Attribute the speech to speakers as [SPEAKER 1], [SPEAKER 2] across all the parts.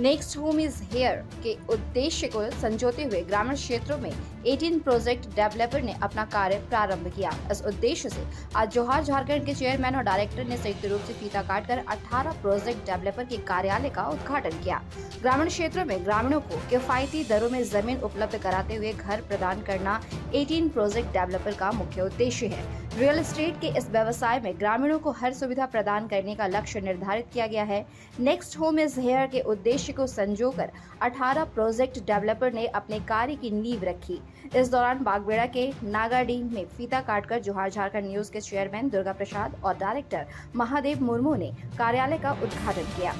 [SPEAKER 1] Next home is here के उद्देश्य को संजोते हुए ग्रामीण क्षेत्रों में 18 प्रोजेक्ट डेवलपर ने अपना कार्य प्रारंभ किया। इस उद्देश्य से आज जोहार झारखंड के चेयरमैन और डायरेक्टर ने संयुक्त रूप से फीता काटकर 18 प्रोजेक्ट डेवलपर के कार्यालय का उद्घाटन किया। ग्रामीण क्षेत्रों में ग्रामीणों को किफायती दरों में जमीन उपलब्ध कराते हुए घर प्रदान करना 18 प्रोजेक्ट डेवलपर का मुख्य उद्देश्य है। रियल एस्टेट के इस व्यवसाय में ग्रामीणों को हर सुविधा प्रदान करने का लक्ष्य निर्धारित किया गया है। नेक्स्ट होम इज हेयर के उद्देश्य को संजोकर 18 प्रोजेक्ट डेवलपर ने अपने कार्य की नींव रखी। इस दौरान बागबेड़ा के नागाडीह में फीता काटकर जोहार झारखंड न्यूज के चेयरमैन दुर्गा प्रसाद और डायरेक्टर महादेव मुर्मू ने कार्यालय का उद्घाटन किया।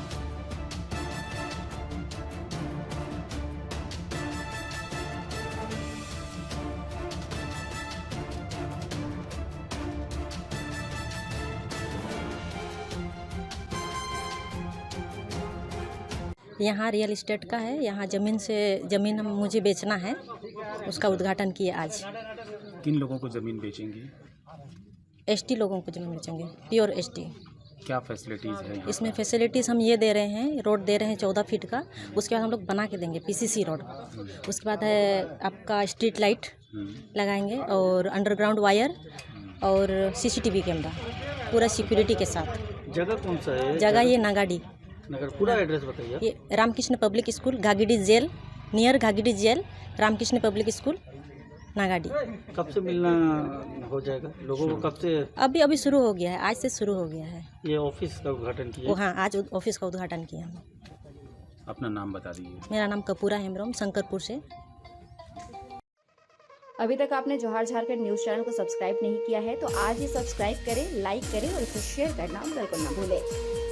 [SPEAKER 2] यहाँ रियल इस्टेट का है। यहाँ ज़मीन मुझे बेचना है, उसका उद्घाटन किया आज।
[SPEAKER 3] किन लोगों को ज़मीन बेचेंगी?
[SPEAKER 2] एसटी लोगों को ज़मीन बेचेंगे, प्योर एसटी।
[SPEAKER 3] क्या फैसिलिटीज़ है यहाँ?
[SPEAKER 2] इसमें फैसिलिटीज़ हम ये दे रहे हैं, रोड दे रहे हैं 14 फीट का, उसके बाद हम लोग बना के देंगे पीसीसी रोड। उसके बाद है आपका स्ट्रीट लाइट लगाएंगे और अंडरग्राउंड वायर और सीसीटीवी कैमरा पूरा सिक्योरिटी के साथ।
[SPEAKER 4] जगह कौन सा है?
[SPEAKER 2] जगह ये नागाडी
[SPEAKER 4] नगर। पूरा एड्रेस बताइए।
[SPEAKER 2] ये Ramakrishna public school, Ghagidih jail, near Ghagidih jail, Ramakrishna public school, Nagadi.
[SPEAKER 4] कब से मिलना हो जाएगा लोगों को? कब से?
[SPEAKER 2] अभी शुरू हो गया है, आज से शुरू हो गया है।
[SPEAKER 4] ये ऑफिस का उद्घाटन किया?
[SPEAKER 2] हाँ, आज ऑफिस का उद्घाटन किया हमने।
[SPEAKER 3] अपना नाम बता दीजिए।
[SPEAKER 2] मेरा नाम कपूरा हेम्ब्रम, शंकरपुर से।
[SPEAKER 1] अभी तक आपने जोहार झारखंड न्यूज चैनल को सब्सक्राइब नहीं किया है तो आज ही सब्सक्राइब करें, लाइक करें और इसे शेयर करना बिल्कुल न भूलें।